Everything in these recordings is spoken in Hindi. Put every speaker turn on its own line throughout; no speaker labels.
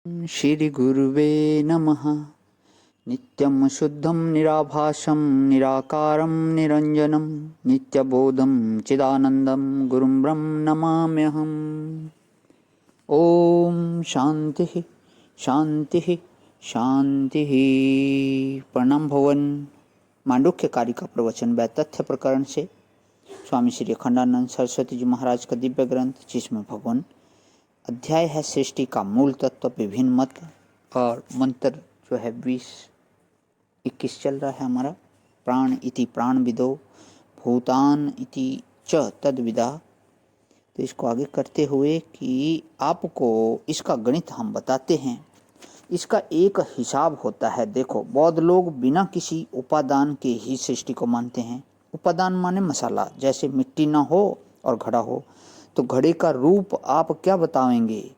श्रीगुरुवे नमः। नित्यं शुद्धं निराभासं निराकारं निरञ्जनं नित्यबोधं चिदानन्दं गुरुं ब्रह्म नमाम्यहम्। ओम शांति शांति शांति। प्रणाम भवन। मांडुक्य कारिका प्रवचन व तथ्य प्रकरण से स्वामी श्री अखंडानंद सरस्वती जी महाराज का दिव्य ग्रंथ, जिसमें भगवान अध्याय है सृष्टि का मूल तत्व, विभिन्न मत, और मंत्र जो है 20-21 चल रहा है हमारा। प्राण इति प्राण विदो भूतान इति च तद्विदा। तो इसको आगे करते हुए कि आपको इसका गणित हम बताते हैं। इसका एक हिसाब होता है। देखो, बौद्ध लोग बिना किसी उपादान के ही सृष्टि को मानते हैं। उपादान माने मसाला। जैसे मिट्टी ना हो और घड़ा हो तो घड़े का रूप आप क्या बताएंगे?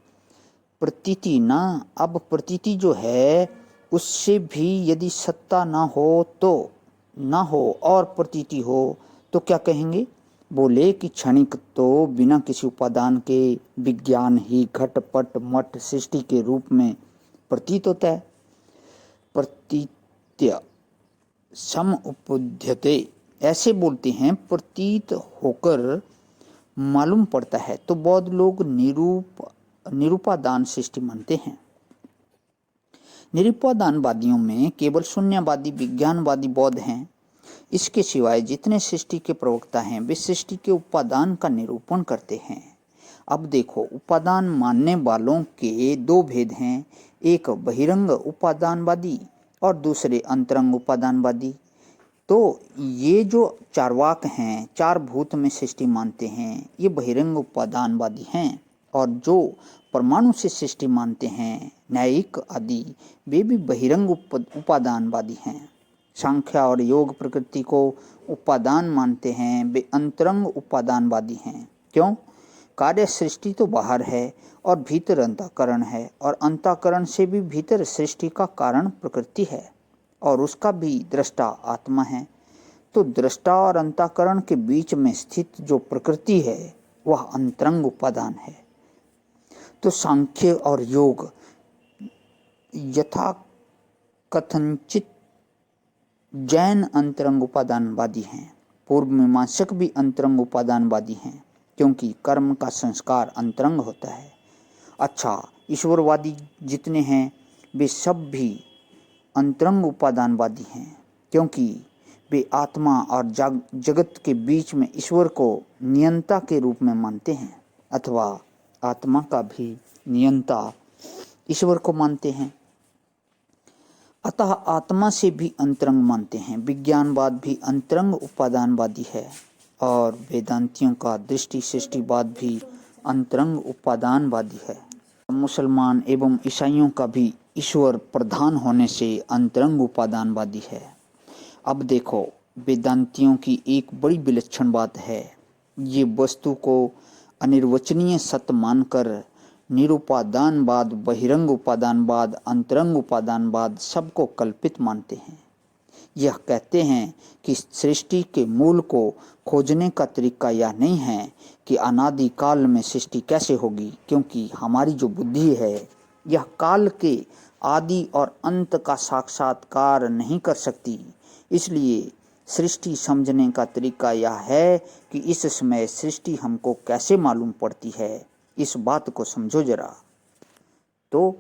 प्रतीति ना। अब प्रतीति जो है उससे भी यदि सत्ता ना हो तो ना हो और प्रतीति हो तो क्या कहेंगे? बोले कि क्षणिक तो बिना किसी उपादान के विज्ञान ही घटपट मठ सृष्टि के रूप में प्रतीत होता है। प्रतीत्य समुपद्यते ऐसे बोलते हैं, प्रतीत होकर मालूम पड़ता है। तो बौद्ध लोग निरूपादान सृष्टि मानते हैं। निरूपादानवादियों में केवल शून्यवादी विज्ञानवादी बौद्ध हैं। इसके सिवाय जितने सृष्टि के प्रवक्ता हैं वे सृष्टि के उपादान का निरूपण करते हैं। अब देखो, उपादान मानने वालों के दो भेद हैं, एक बहिरंग उपादानवादी और दूसरे अंतरंग उपादानवादी। तो ये जो चारवाक हैं, चार भूत में सृष्टि मानते हैं, ये बहिरंग उपादानवादी हैं। और जो परमाणु से सृष्टि मानते हैं, न्यायिक आदि, वे भी बहिरंग उपादानवादी हैं। सांख्य और योग प्रकृति को उपादान मानते हैं, वे अंतरंग उपादानवादी हैं। क्यों? कार्य सृष्टि तो बाहर है और भीतर अंतःकरण है, और अंतःकरण से भी भीतर सृष्टि का कारण प्रकृति है और उसका भी दृष्टा आत्मा है। तो दृष्टा और अंतःकरण के बीच में स्थित जो प्रकृति है वह अंतरंग उपादान है। तो सांख्य और योग यथा कथनचित जैन अंतरंग उपादानवादी हैं। पूर्व मीमांसक भी अंतरंग उपादानवादी हैं, क्योंकि कर्म का संस्कार अंतरंग होता है। अच्छा, ईश्वरवादी जितने हैं वे सब भी अंतरंग उपादानवादी हैं, क्योंकि वे आत्मा और जगत के बीच में ईश्वर को नियंता के रूप में मानते हैं, अथवा आत्मा का भी नियंता ईश्वर को मानते हैं। अतः आत्मा से भी अंतरंग मानते हैं। विज्ञानवाद भी अंतरंग उपादानवादी है, और वेदांतियों का दृष्टि सृष्टिवाद भी अंतरंग उपादानवादी है। मुसलमान एवं ईसाइयों का भी ईश्वर प्रधान होने से अंतरंग उपादानवादी है। अब देखो, वेदांतियों की एक बड़ी विलक्षण बात है, ये वस्तु को अनिर्वचनीय सत्य मानकर निरूपादानवाद, बहिरंग उपादानवाद, अंतरंग उपादानवाद सबको कल्पित मानते हैं। यह कहते हैं कि सृष्टि के मूल को खोजने का तरीका यह नहीं है कि अनादि काल में सृष्टि कैसे होगी, क्योंकि हमारी जो बुद्धि है यह काल के आदि और अंत का साक्षात्कार नहीं कर सकती। इसलिए सृष्टि समझने का तरीका यह है कि इस समय सृष्टि हमको कैसे मालूम पड़ती है, इस बात को समझो जरा। तो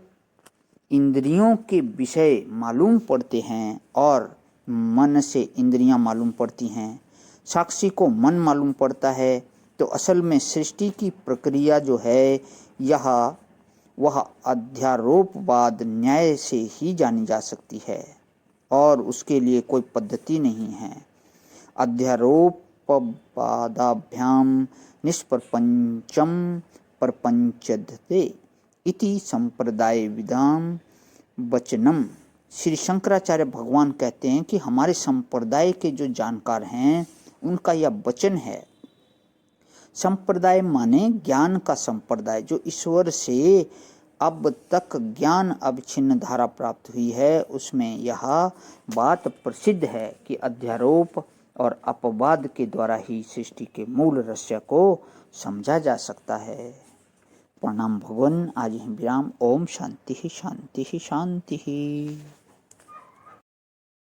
इंद्रियों के विषय मालूम पड़ते हैं और मन से इंद्रियां मालूम पड़ती हैं। साक्षी को मन मालूम पड़ता है। तो असल में सृष्टि की प्रक्रिया जो है वह अध्यारोपवाद न्याय से ही जानी जा सकती है, और उसके लिए कोई पद्धति नहीं है। अध्यारोपवादाभ्याम निष्प्रपंचम प्रपंचते इति संप्रदाय विदाम वचनम। श्री शंकराचार्य भगवान कहते हैं कि हमारे संप्रदाय के जो जानकार हैं उनका यह वचन है। संप्रदाय माने ज्ञान का संप्रदाय, जो ईश्वर से अब तक ज्ञान अविच्छिन्न धारा प्राप्त हुई है, उसमें यह बात प्रसिद्ध है कि अध्यारोप और अपवाद के द्वारा ही सृष्टि के मूल रहस्य को समझा जा सकता है। प्रणाम भगवान। आज ही विराम। ओम शांति शांति शांति।